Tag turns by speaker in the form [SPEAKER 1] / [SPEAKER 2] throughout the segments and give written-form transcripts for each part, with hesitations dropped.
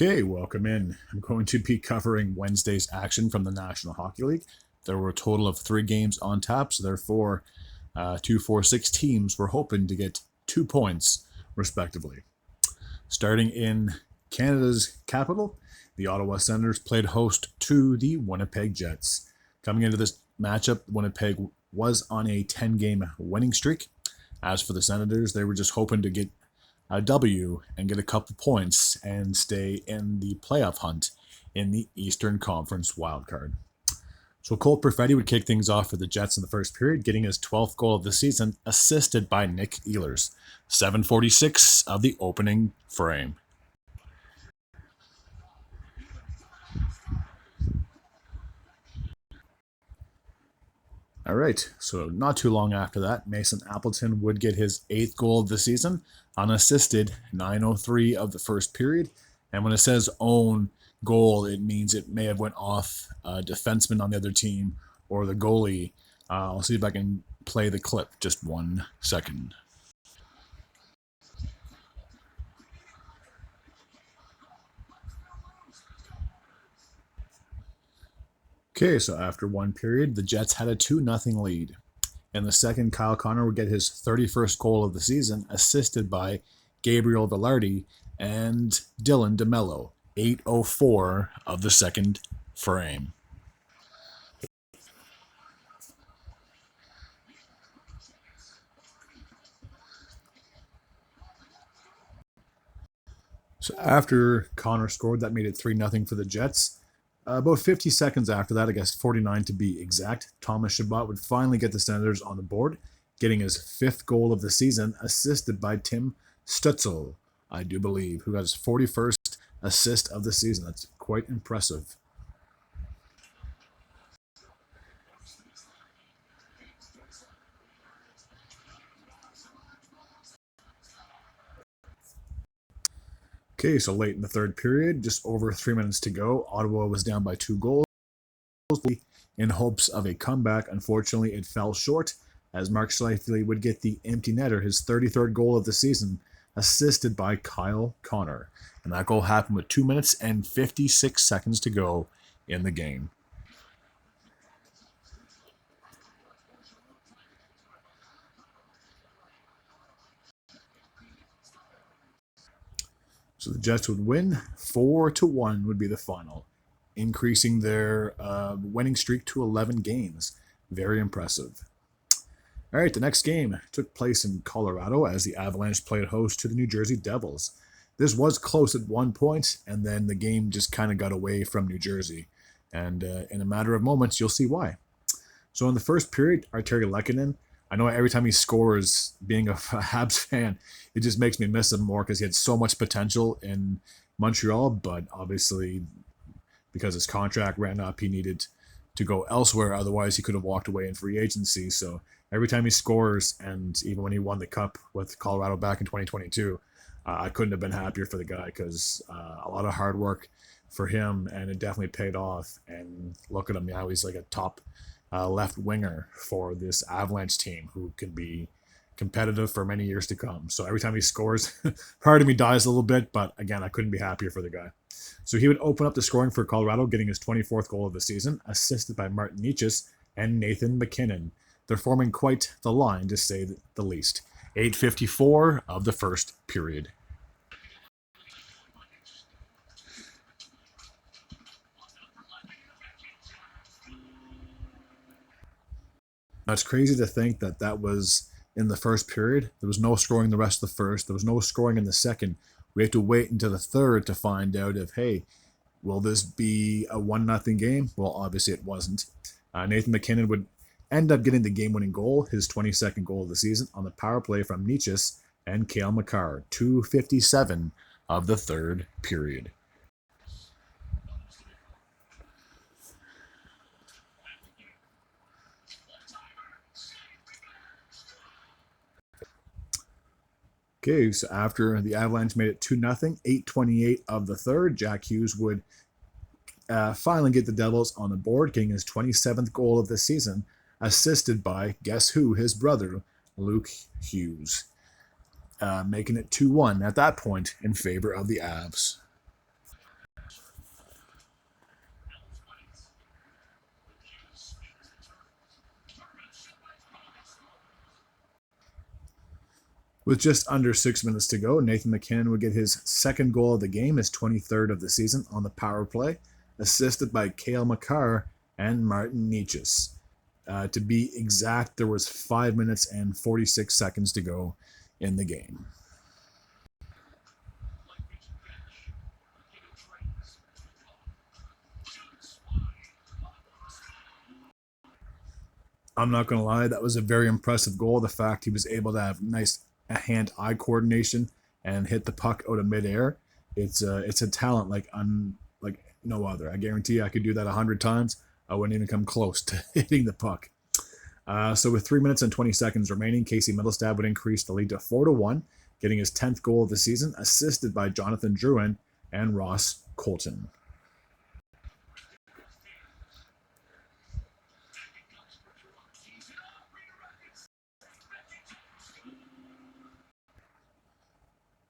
[SPEAKER 1] Okay, welcome in. I'm going to be covering Wednesday's action from the National Hockey League. There were a total of 3 games on tap, so therefore, 6 teams were hoping to get 2 points, respectively. Starting in Canada's capital, the Ottawa Senators played host to the Winnipeg Jets. Coming into this matchup, Winnipeg was on a 10-game winning streak. As for the Senators, they were just hoping to get a W and get a couple points and stay in the playoff hunt in the Eastern Conference wildcard. So Cole Perfetti would kick things off for the Jets in the first period, getting his 12th goal of the season, assisted by Nick Ehlers. 7:46 of the opening frame. All right, so not too long after that, Mason Appleton would get his 8th goal of the season, unassisted, 9:03 of the first period. And when it says own goal, it means it may have went off a defenseman on the other team or the goalie. I'll see if I can play the clip. Just 1 second. Okay, so after one period, the Jets had a 2-0 lead. In the second, Kyle Connor would get his 31st goal of the season, assisted by Gabriel Velarde and Dylan DeMello. 8:04 of the second frame. So after Connor scored, that made it 3-0 for the Jets. About 50 seconds after that, I guess 49 to be exact, Thomas Chabot would finally get the Senators on the board, getting his 5th goal of the season, assisted by Tim Stutzel, I do believe, who got his 41st assist of the season. That's quite impressive. Okay, so late in the third period, just over 3 minutes to go, Ottawa was down by 2 goals in hopes of a comeback. Unfortunately, it fell short as Mark Scheifele would get the empty netter, his 33rd goal of the season, assisted by Kyle Connor. And that goal happened with 2 minutes and 56 seconds to go in the game. So the Jets would win. 4-1 would be the final, increasing their winning streak to 11 games. Very impressive. All right, the next game took place in Colorado as the Avalanche played host to the New Jersey Devils. This was close at one point, and then the game just kind of got away from New Jersey. And in a matter of moments, you'll see why. So in the first period, Arturi Lehkonen, I know every time he scores, being a Habs fan, it just makes me miss him more because he had so much potential in Montreal, but obviously because his contract ran up, he needed to go elsewhere. Otherwise, he could have walked away in free agency. So every time he scores, and even when he won the cup with Colorado back in 2022, I couldn't have been happier for the guy because a lot of hard work for him, and it definitely paid off. And look at him now; he's like a top left winger for this Avalanche team who can be competitive for many years to come. So every time he scores, part of me dies a little bit, but again, I couldn't be happier for the guy. So he would open up the scoring for Colorado, getting his 24th goal of the season, assisted by Martin Necas and Nathan MacKinnon. They're forming quite the line, to say the least. 8:54 of the first period. Now, it's crazy to think that that was in the first period. There was no scoring the rest of the first. There was no scoring in the second. We have to wait until the third to find out if, hey, will this be a 1-0 game? Well, obviously it wasn't. Nathan MacKinnon would end up getting the game-winning goal, his 22nd goal of the season, on the power play from Necas and Cale Makar. 2:57 of the third period. Okay, so after the Avalanche made it 2-0, 8:28 of the third, Jack Hughes would finally get the Devils on the board, getting his 27th goal of the season, assisted by, guess who, his brother, Luke Hughes, making it 2-1 at that point in favor of the Avs. With just under 6 minutes to go, Nathan McKinnon would get his second goal of the game, his 23rd of the season on the power play, assisted by Cale Makar and Martin Nietzsche. To be exact, there was 5 minutes and 46 seconds to go in the game. I'm not going to lie, that was a very impressive goal. The fact he was able to have nice hand-eye coordination and hit the puck out of midair, it's a talent like no other. I guarantee you I could do that 100 times. I wouldn't even come close to hitting the puck. So with 3 minutes and 20 seconds remaining, Casey Middlestad would increase the lead to 4-1, getting his 10th goal of the season, assisted by Jonathan Drouin and Ross Colton.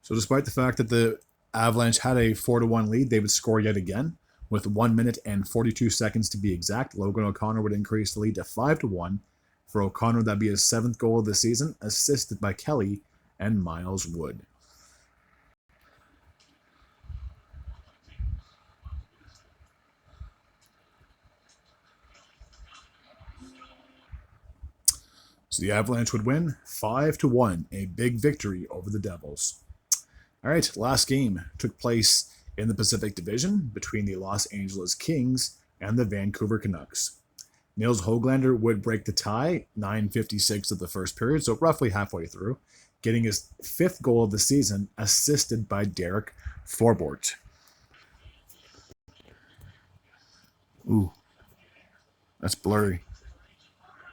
[SPEAKER 1] So despite the fact that the Avalanche had a 4-1 lead, they would score yet again. With 1 minute and 42 seconds to be exact, Logan O'Connor would increase the lead to 5-1. For O'Connor, that'd be his 7th goal of the season, assisted by Kelly and Miles Wood. So the Avalanche would win 5-1, a big victory over the Devils. All right, last game took place in the Pacific Division between the Los Angeles Kings and the Vancouver Canucks. Nils Höglander would break the tie, 9:56 of the first period, so roughly halfway through, getting his 5th goal of the season, assisted by Derek Forbort. Ooh, that's blurry.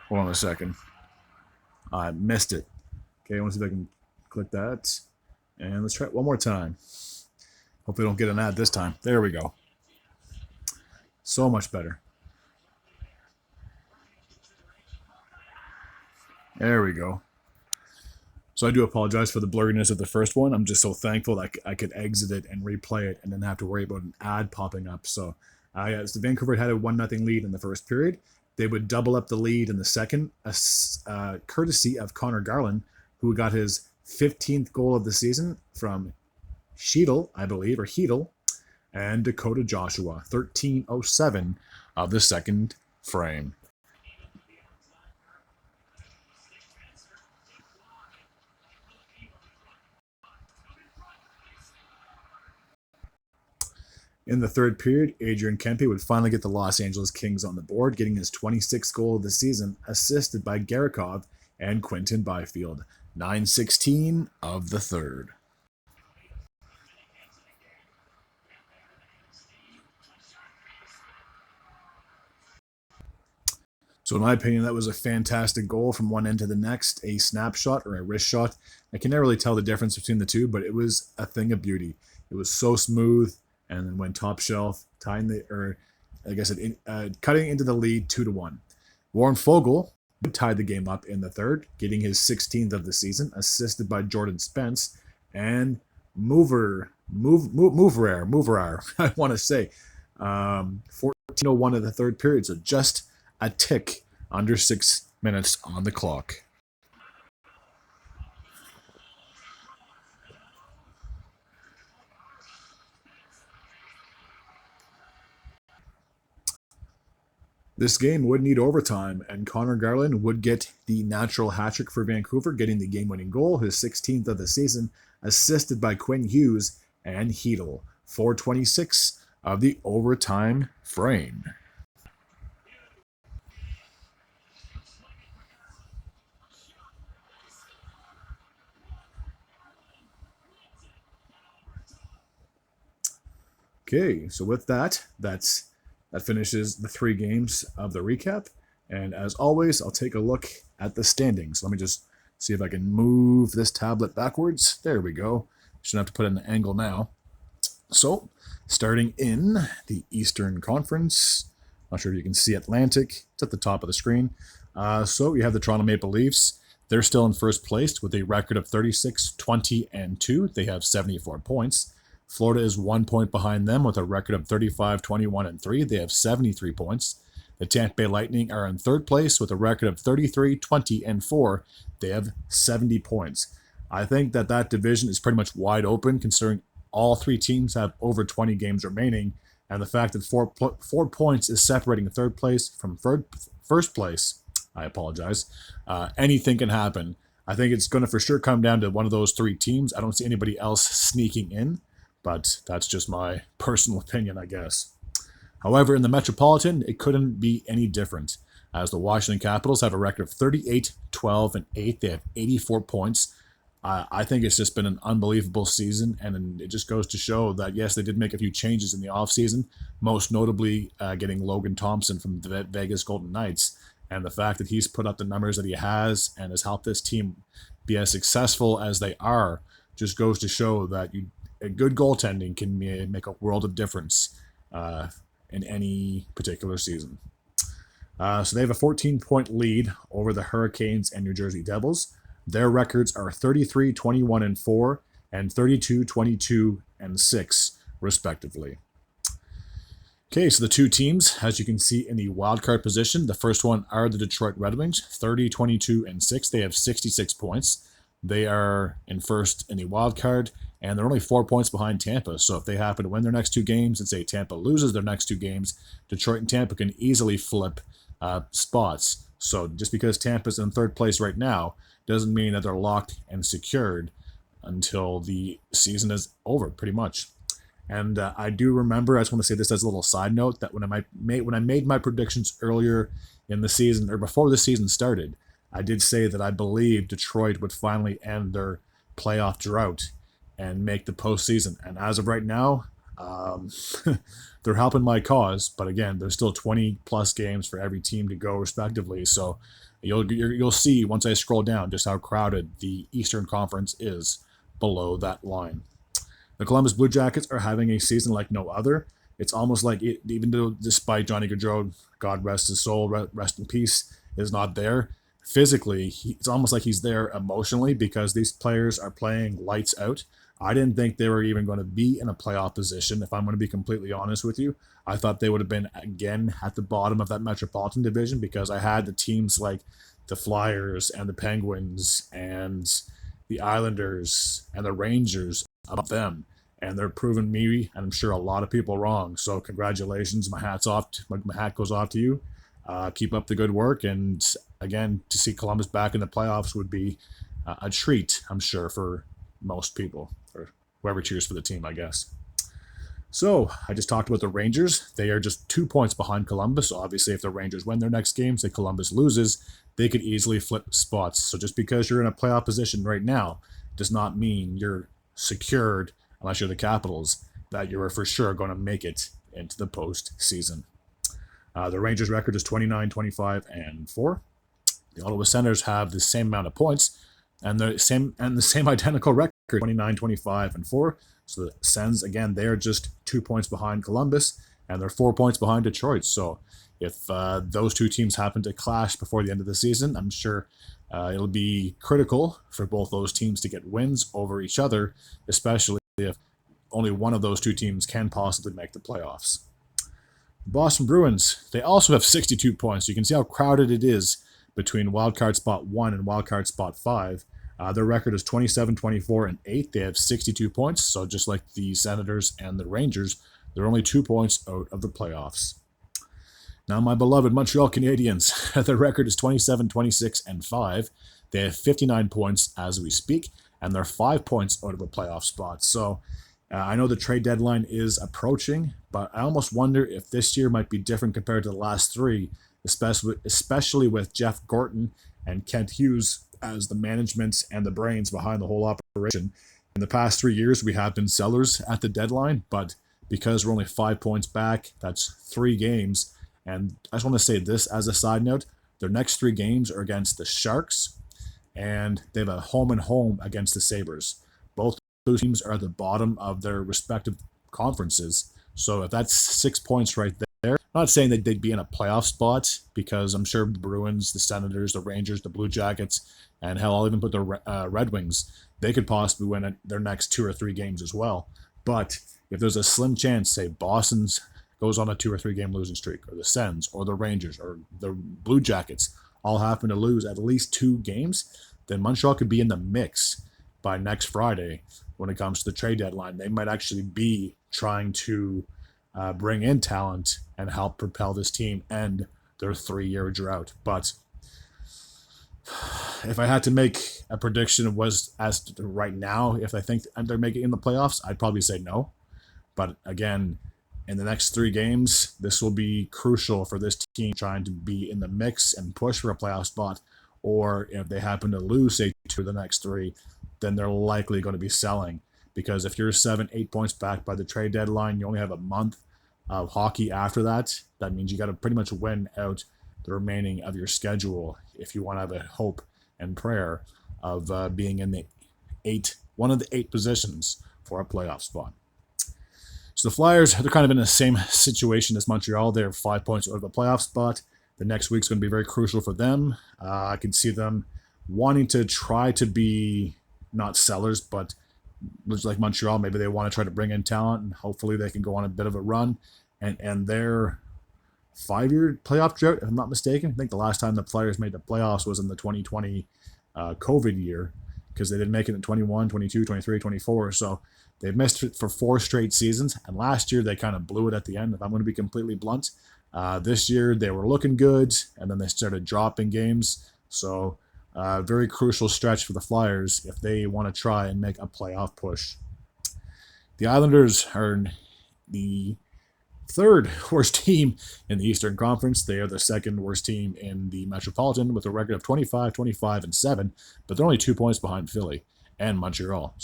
[SPEAKER 1] Hold on a second. I missed it. Okay, I want to see if I can click that. And let's try it one more time. Hopefully I don't get an ad this time. There we go. So much better. There we go. So I do apologize for the blurriness of the first one. I'm just so thankful that I could exit it and replay it and then have to worry about an ad popping up. So the Vancouver had a 1-0 lead in the first period. They would double up the lead in the second, courtesy of Connor Garland, who got his 15th goal of the season from Sheedle, I believe, or Heedle, and Dakota Joshua, 13:07 of the second frame. In the third period, Adrian Kempe would finally get the Los Angeles Kings on the board, getting his 26th goal of the season, assisted by Garikov and Quinton Byfield, 9:16 of the third. So in my opinion, that was a fantastic goal from one end to the next, a snapshot or a wrist shot. I can never really tell the difference between the two, but it was a thing of beauty. It was so smooth, and then went top shelf, cutting into the lead 2-1. Warren Foegele tied the game up in the third, getting his 16th of the season, assisted by Jordan Spence and Moverar, I want to say, 14:01 of the third period, so just a tick under 6 minutes on the clock. This game would need overtime, and Connor Garland would get the natural hat trick for Vancouver, getting the game-winning goal, his 16th of the season, assisted by Quinn Hughes and Heedle, 4:26 of the overtime frame. Okay, so with that finishes the 3 games of the recap. And as always, I'll take a look at the standings. Let me just see if I can move this tablet backwards. There we go. Shouldn't have to put it in an angle now. So, starting in the Eastern Conference, not sure if you can see Atlantic. It's at the top of the screen. So you have the Toronto Maple Leafs. They're still in first place with a record of 36-20-2. They have 74 points. Florida is 1 point behind them with a record of 35-21-3. They have 73 points. The Tampa Bay Lightning are in third place with a record of 33-20-4. They have 70 points. I think that division is pretty much wide open, considering all three teams have over 20 games remaining, and the fact that 4 points is separating third place from first place. I apologize. Anything can happen. I think it's going to for sure come down to one of those three teams. I don't see anybody else sneaking in, but that's just my personal opinion, I guess. However, in the Metropolitan, it couldn't be any different, as the Washington Capitals have a record of 38, 12, and 8. They have 84 points. I think it's just been an unbelievable season, and it just goes to show that, yes, they did make a few changes in the offseason, most notably getting Logan Thompson from the Vegas Golden Knights. And the fact that he's put up the numbers that he has and has helped this team be as successful as they are just goes to show that a good goaltending can make a world of difference in any particular season. So they have a 14-point lead over the Hurricanes and New Jersey Devils. Their records are 33, 21, and 4, and 32, 22, and 6, respectively. Okay, so the two teams, as you can see in the wildcard position, the first one are the Detroit Red Wings, 30, 22, and 6. They have 66 points. They are in first in the wildcard, and they're only 4 points behind Tampa. So if they happen to win their next two games and say Tampa loses their next two games, Detroit and Tampa can easily flip spots. So just because Tampa's in third place right now doesn't mean that they're locked and secured until the season is over, pretty much. And I do remember, I just want to say this as a little side note, that when I made my predictions earlier in the season, or before the season started, I did say that I believed Detroit would finally end their playoff drought and make the postseason. And as of right now, they're helping my cause. But again, there's still 20 plus games for every team to go, respectively. So you'll see once I scroll down just how crowded the Eastern Conference is below that line. The Columbus Blue Jackets are having a season like no other. It's almost like even though, despite Johnny Gaudreau, God rest his soul, rest in peace, is not there physically, it's almost like he's there emotionally, because these players are playing lights out. I didn't think they were even going to be in a playoff position, if I'm going to be completely honest with you. I thought they would have been, again, at the bottom of that Metropolitan Division, because I had the teams like the Flyers and the Penguins and the Islanders and the Rangers above them, and they're proving me, and I'm sure a lot of people, wrong. So congratulations, my hat goes off to you. Keep up the good work, and again, to see Columbus back in the playoffs would be a treat, I'm sure, for most people, or whoever cheers for the team, I guess. So I just talked about the Rangers. They are just 2 points behind Columbus. So obviously, if the Rangers win their next game, say Columbus loses, they could easily flip spots. So just because you're in a playoff position right now does not mean you're secured, unless you're the Capitals, that you're for sure going to make it into the postseason. The Rangers' record is 29, 25, and 4. The Ottawa Senators have the same amount of points and the same identical record, 29, 25, and 4. So the Sens, again, they're just 2 points behind Columbus, and they're 4 points behind Detroit. So if those two teams happen to clash before the end of the season, I'm sure it'll be critical for both those teams to get wins over each other, especially if only one of those two teams can possibly make the playoffs. The Boston Bruins, they also have 62 points. You can see how crowded it is between wildcard spot 1 and wildcard spot 5. Their record is 27, 24, and 8. They have 62 points, so just like the Senators and the Rangers, they're only 2 points out of the playoffs. Now, my beloved Montreal Canadiens, their record is 27, 26, and 5. They have 59 points as we speak, and they're 5 points out of a playoff spot. So I know the trade deadline is approaching, but I almost wonder if this year might be different compared to the last three, especially with Jeff Gorton and Kent Hughes as the management and the brains behind the whole operation. In the past 3 years, we have been sellers at the deadline, but because we're only 5 points back, that's 3 games. And I just want to say this as a side note, their next 3 games are against the Sharks, and they have a home and home against the Sabres. Both those teams are at the bottom of their respective conferences. So if that's 6 points right there, I'm not saying that they'd be in a playoff spot, because I'm sure the Bruins, the Senators, the Rangers, the Blue Jackets, and hell, I'll even put the Red Wings, they could possibly win their next 2 or 3 games as well. But if there's a slim chance, say Boston's goes on a 2 or 3 game losing streak, or the Sens, or the Rangers, or the Blue Jackets all happen to lose at least 2 games, then Montreal could be in the mix. by next Friday when it comes to the trade deadline. They might actually be trying to bring in talent and help propel this team end their 3-year drought. But if I had to make a prediction was as to right now, if I think they're making it in the playoffs, I'd probably say no. But again, in the next 3 games, this will be crucial for this team trying to be in the mix and push for a playoff spot. Or if they happen to lose, say, 2 of the next 3, then they're likely going to be selling. Because if you're 7-8 points back by the trade deadline, you only have a month of hockey after that. That means you got to pretty much win out the remaining of your schedule if you want to have a hope and prayer of being in one of the 8 positions for a playoff spot. So the Flyers, they're kind of in the same situation as Montreal. They're 5 points out of a playoff spot. The next week's going to be very crucial for them. I can see them wanting to try to be not sellers, but like Montreal, maybe they want to try to bring in talent, and hopefully they can go on a bit of a run. And their 5-year playoff drought, if I'm not mistaken, I think the last time the Flyers made the playoffs was in the 2020 COVID year, because they didn't make it in 21, 22, 23, 24. So they've missed it for 4 straight seasons. And last year they kind of blew it at the end, if I'm going to be completely blunt. This year they were looking good, and then they started dropping games. So very crucial stretch for the Flyers if they want to try and make a playoff push. The Islanders are the 3rd worst team in the Eastern Conference. They are the 2nd worst team in the Metropolitan with a record of 25, 25, and 7, but they're only 2 points behind Philly and Montreal.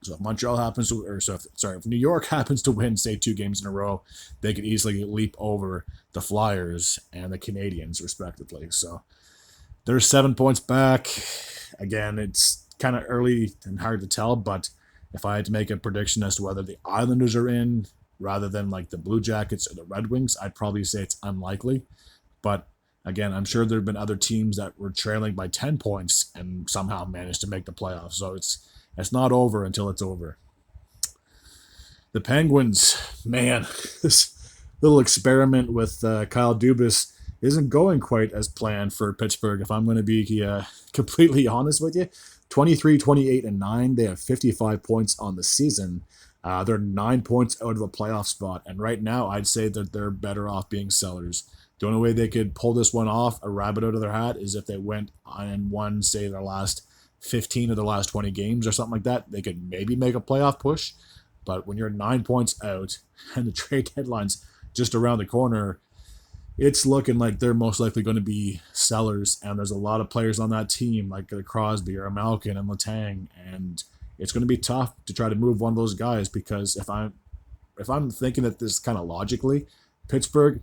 [SPEAKER 1] So if Montreal happens to, if New York happens to win, say, 2 games in a row, they could easily leap over the Flyers and the Canadiens, respectively. So they're 7 points back. Again, it's kind of early and hard to tell, but if I had to make a prediction as to whether the Islanders are in rather than like the Blue Jackets or the Red Wings, I'd probably say it's unlikely. But again, I'm sure there have been other teams that were trailing by 10 points and somehow managed to make the playoffs. So it's not over until it's over. The Penguins, man, this little experiment with Kyle Dubas isn't going quite as planned for Pittsburgh, if I'm going to be completely honest with you. 23, 28, and 9. They have 55 points on the season. They're 9 points out of a playoff spot. And right now, I'd say that they're better off being sellers. The only way they could pull this one off, a rabbit out of their hat, is if they went and won, say, their last 15 of the last 20 games or something like that. They could maybe make a playoff push. But when you're 9 points out and the trade deadline's just around the corner, it's looking like they're most likely going to be sellers. And there's a lot of players on that team, like Crosby or Malkin and Letang, and it's going to be tough to try to move one of those guys, because if I'm thinking that this kind of logically, Pittsburgh,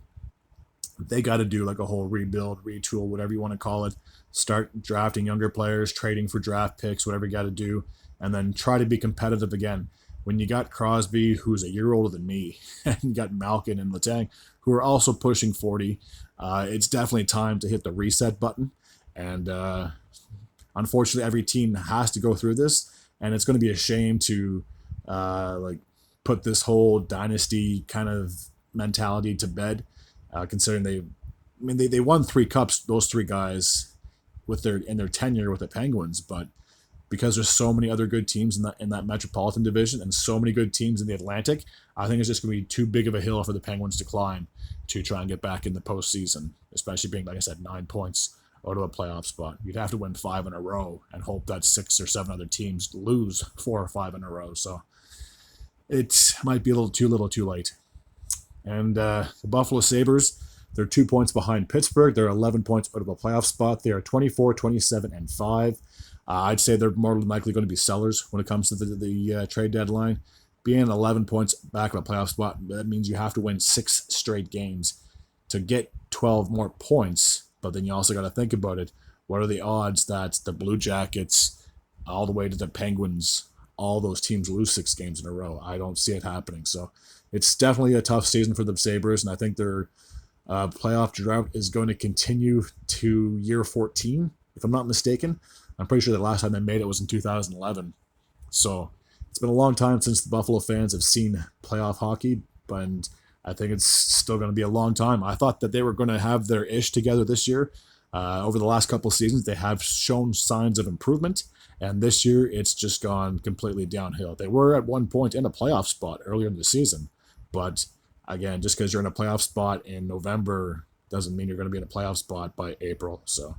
[SPEAKER 1] they got to do like a whole rebuild, retool, whatever you want to call it. Start drafting younger players, trading for draft picks, whatever you got to do, and then try to be competitive again. When you got Crosby, who's a year older than me, and you got Malkin and Letang, who are also pushing 40, it's definitely time to hit the reset button. And unfortunately, every team has to go through this, and it's going to be a shame to put this whole dynasty kind of mentality to bed, considering they won 3 cups, those 3 guys, in their tenure with the Penguins, but because there's so many other good teams in that Metropolitan Division and so many good teams in the Atlantic, I think it's just going to be too big of a hill for the Penguins to climb to try and get back in the postseason, especially being, like I said, 9 points out of a playoff spot. You'd have to win 5 in a row and hope that 6 or 7 other teams lose 4 or 5 in a row. So it might be a little too late. And the Buffalo Sabres, they're 2 points behind Pittsburgh. They're 11 points out of a playoff spot. They are 24, 27, and 5. I'd say they're more than likely going to be sellers when it comes to the trade deadline. Being 11 points back of a playoff spot, that means you have to win 6 straight games to get 12 more points. But then you also got to think about it. What are the odds that the Blue Jackets, all the way to the Penguins, all those teams lose 6 games in a row? I don't see it happening. So it's definitely a tough season for the Sabres, and I think their playoff drought is going to continue to year 14, if I'm not mistaken. I'm pretty sure the last time they made it was in 2011. So it's been a long time since the Buffalo fans have seen playoff hockey, but I think it's still going to be a long time. I thought that they were going to have their ish together this year. Over the last couple of seasons, they have shown signs of improvement, And this year, it's just gone completely downhill. They were at one point in a playoff spot earlier in the season, but again, just because you're in a playoff spot in November doesn't mean you're going to be in a playoff spot by April. So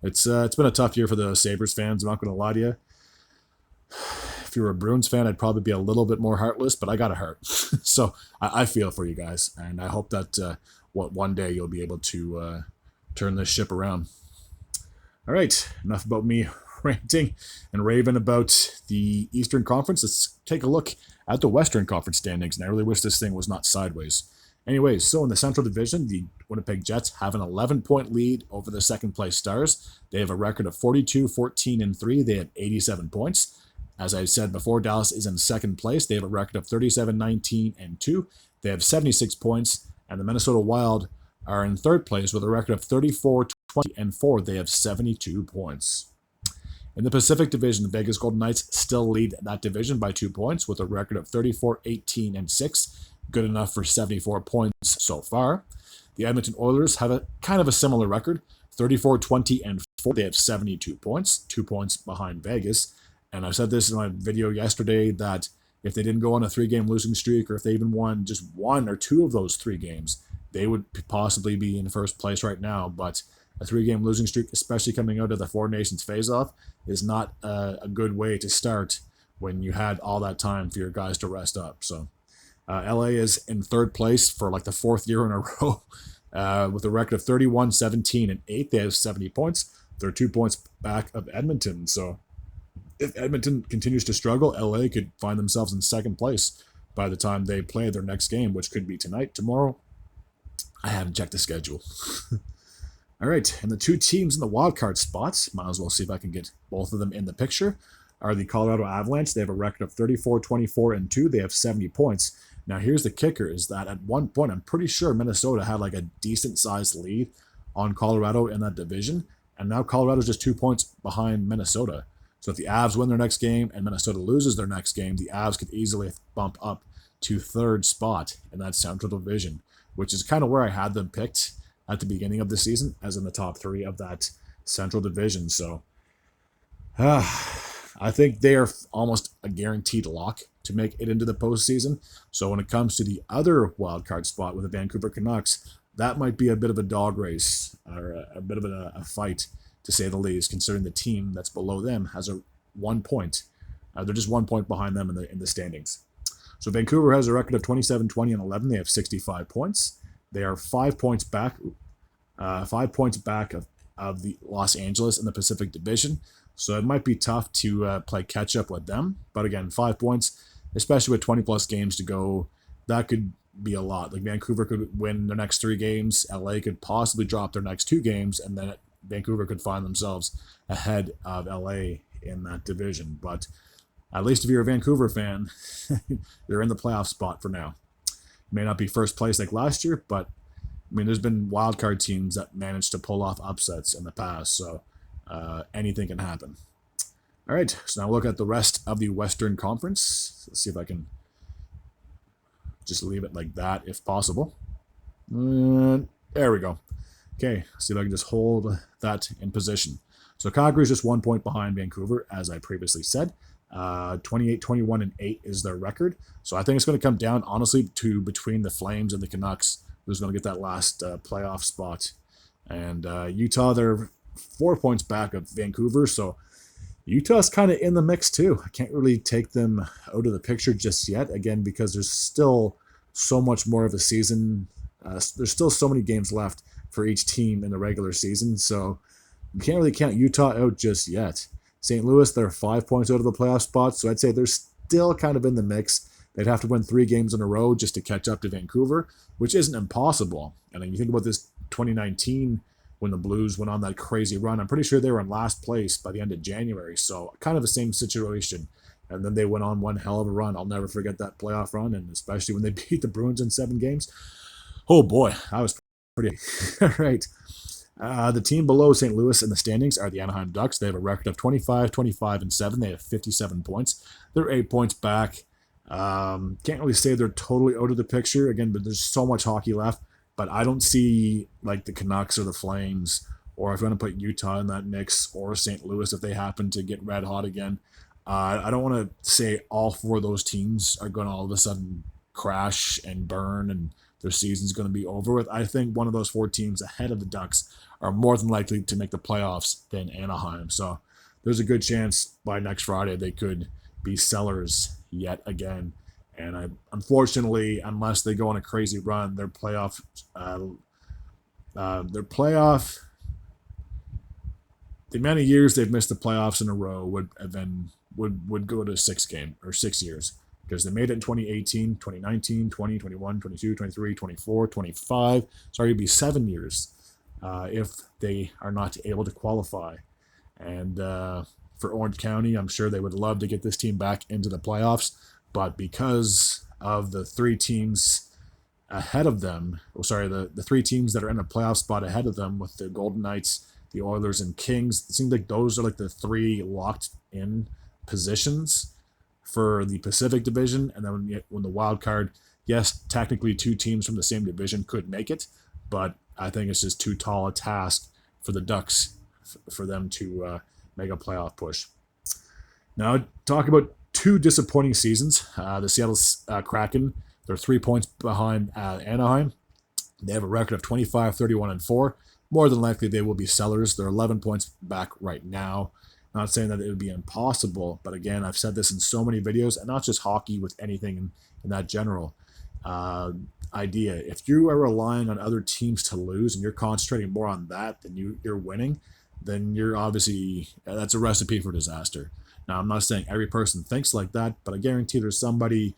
[SPEAKER 1] it's been a tough year for the Sabres fans. I'm not going to lie to you. If you were a Bruins fan, I'd probably be a little bit more heartless, but I got a heart. So I feel for you guys, and I hope that one day you'll be able to turn this ship around. All right, enough about me ranting and raving about the Eastern Conference. Let's take a look at the Western Conference standings, and I really wish this thing was not sideways. Anyways, so in the Central Division, the Winnipeg Jets have an 11-point lead over the second-place Stars. They have a record of 42-14-3. They have 87 points. As I said before, Dallas is in second place. They have a record of 37-19-2. They have 76 points. And the Minnesota Wild are in third place with a record of 34-20-4. They have 72 points. In the Pacific Division, the Vegas Golden Knights still lead that division by 2 points with a record of 34-18-6. Good enough for 74 points so far. The Edmonton Oilers have a kind of a similar record, 34-20-4. They have 72 points, 2 points behind Vegas. And I said this in my video yesterday that if they didn't go on a 3-game losing streak, or if they even won just 1 or 2 of those 3 games, they would possibly be in first place right now. But a 3-game losing streak, especially coming out of the Four Nations phase-off, is not a good way to start when you had all that time for your guys to rest up. So LA is in third place for like the 4th year in a row with a record of 31-17-8. They have 70 points. They're 2 points back of Edmonton. So if Edmonton continues to struggle, LA could find themselves in second place by the time they play their next game, which could be tonight, tomorrow. I haven't checked the schedule. All right, and the 2 teams in the wildcard spots, might as well see if I can get both of them in the picture, are the Colorado Avalanche. They have a record of 34-24-2. They have 70 points. Now, here's the kicker, is that at one point, I'm pretty sure Minnesota had like a decent-sized lead on Colorado in that division, and now Colorado's just 2 points behind Minnesota. So if the Avs win their next game and Minnesota loses their next game, the Avs could easily bump up to 3rd spot in that Central Division, which is kind of where I had them picked at the beginning of the season, as in the top 3 of that Central Division. So I think they are almost a guaranteed lock to make it into the postseason. So when it comes to the other wildcard spot with the Vancouver Canucks, that might be a bit of a dog race, or a bit of a fight, to say the least, considering the team that's below them has a 1 point. They're just 1 point behind them in the standings. So Vancouver has a record of 27-20-11. They have 65 points. They are 5 points back, 5 points back of the Los Angeles in the Pacific Division. So it might be tough to play catch up with them. But again, 5 points, especially with 20 plus games to go, that could be a lot. Like Vancouver could win their next 3 games. LA could possibly drop their next 2 games, and then Vancouver could find themselves ahead of LA in that division. But at least if you're a Vancouver fan, you're in the playoff spot for now. May not be first place like last year, but I mean, there's been wildcard teams that managed to pull off upsets in the past, so anything can happen. All right, so now look at the rest of the Western Conference. Let's see if I can just leave it like that if possible. There we go. Okay, see if I can just hold that in position. So Calgary's just 1 point behind Vancouver, as I previously said. 28-21-8 is their record. So I think it's going to come down, honestly, to between the Flames and the Canucks, who's going to get that last playoff spot. And Utah, they're 4 points back of Vancouver, so Utah's kind of in the mix too. I can't really take them out of the picture just yet, again, because there's still so much more of a season. There's still so many games left for each team in the regular season, so you can't really count Utah out just yet. St. Louis, they're 5 points out of the playoff spot, so I'd say they're still kind of in the mix. They'd have to win 3 games in a row just to catch up to Vancouver, which isn't impossible. And then you think about this 2019 when the Blues went on that crazy run. I'm pretty sure they were in last place by the end of January, so kind of the same situation. And then they went on one hell of a run. I'll never forget that playoff run, and especially when they beat the Bruins in 7 games. Oh boy, I was pretty... All right. The team below St. Louis in the standings are the Anaheim Ducks. They have a record of 25-25-7. They have 57 points. They're 8 points back. Can't really say they're totally out of the picture. Again, but there's so much hockey left. But I don't see like the Canucks or the Flames or if you want to put Utah in that mix, or St. Louis if they happen to get red hot again. I don't want to say all four of those teams are going to all of a sudden crash and burn and their season's going to be over with. I think one of those four teams ahead of the Ducks are more than likely to make the playoffs than Anaheim. So there's a good chance by next Friday they could be sellers yet again. And unfortunately, unless they go on a crazy run, their playoff the amount of years they've missed the playoffs in a row would go to 6 years, because they made it in 2018, 2019, 20, 21, 22, 23, 24, 25. Sorry, it'd be 7 years if they are not able to qualify. And for Orange County, I'm sure they would love to get this team back into the playoffs, but because of the three teams ahead of them, the three teams that are in a playoff spot ahead of them, with the Golden Knights, the Oilers, and Kings, it seems like those are like the three locked in positions for the Pacific Division. And then when the wild card, yes, technically two teams from the same division could make it, but I think it's just too tall a task for the Ducks for them to make a playoff push. Now, talk about two disappointing seasons. The Seattle Kraken, they're 3 points behind Anaheim. They have a record of 25, 31, and 4. More than likely, they will be sellers. They're 11 points back right now. Not saying that it would be impossible, but again, I've said this in so many videos, and not just hockey, with anything in that general idea. If you are relying on other teams to lose and you're concentrating more on that than you're winning, then you're obviously, that's a recipe for disaster. Now, I'm not saying every person thinks like that, but I guarantee there's somebody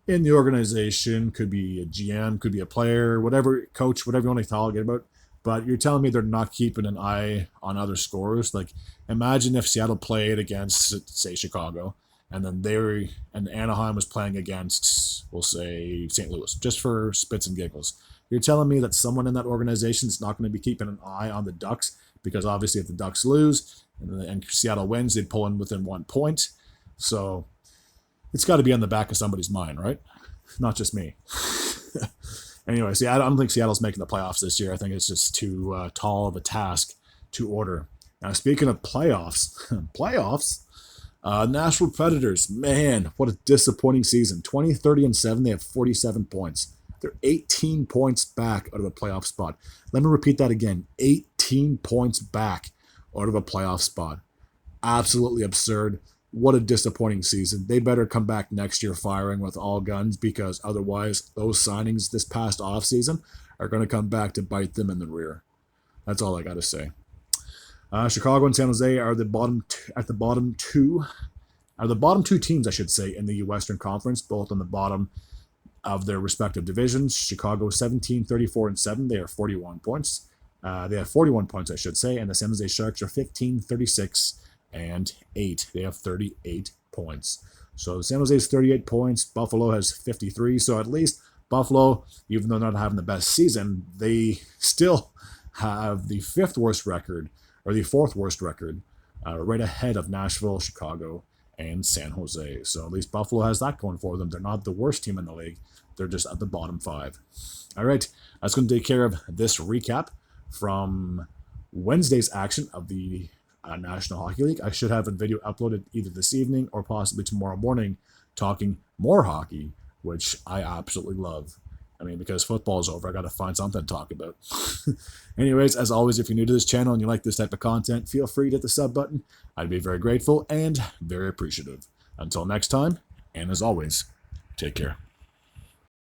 [SPEAKER 1] in the organization, could be a GM, could be a player, whatever, coach, whatever you want to talk about. But you're telling me they're not keeping an eye on other scorers. Like, imagine if Seattle played against, say, Chicago, and then Anaheim was playing against, we'll say, St. Louis, just for spits and giggles. You're telling me that someone in that organization is not going to be keeping an eye on the Ducks, because obviously if the Ducks lose and Seattle wins, they'd pull in within 1 point. So it's got to be on the back of somebody's mind, right? Not just me. Anyway, see, I don't think Seattle's making the playoffs this year. I think it's just too tall of a task to order. Now, speaking of playoffs, Nashville Predators, man, what a disappointing season. 20, 30, and 7, they have 47 points. They're 18 points back out of a playoff spot. Let me repeat that again. 18 points back out of a playoff spot. Absolutely absurd. What a disappointing season. They better come back next year firing with all guns, because otherwise those signings this past offseason are going to come back to bite them in the rear. That's all I got to say. Chicago and San Jose are the bottom two teams, I should say, in the Western Conference, both on the bottom of their respective divisions. Chicago 17, 34, and 7. They are 41 points. They have 41 points, I should say, and the San Jose Sharks are 15, 36, and 8. They have 38 points. So San Jose has 38 points. Buffalo has 53. So at least Buffalo, even though not having the best season, they still have the fourth worst record, right ahead of Nashville, Chicago, and San Jose. So at least Buffalo has that going for them. They're not the worst team in the league. They're just at the bottom 5. All right, that's going to take care of this recap from Wednesday's action of the National Hockey League. I should have a video uploaded either this evening or possibly tomorrow morning talking more hockey, which I absolutely love. I mean, because football is over, I got to find something to talk about. Anyways, as always, if you're new to this channel and you like this type of content, feel free to hit the sub button. I'd be very grateful and very appreciative. Until next time, and as always, take care.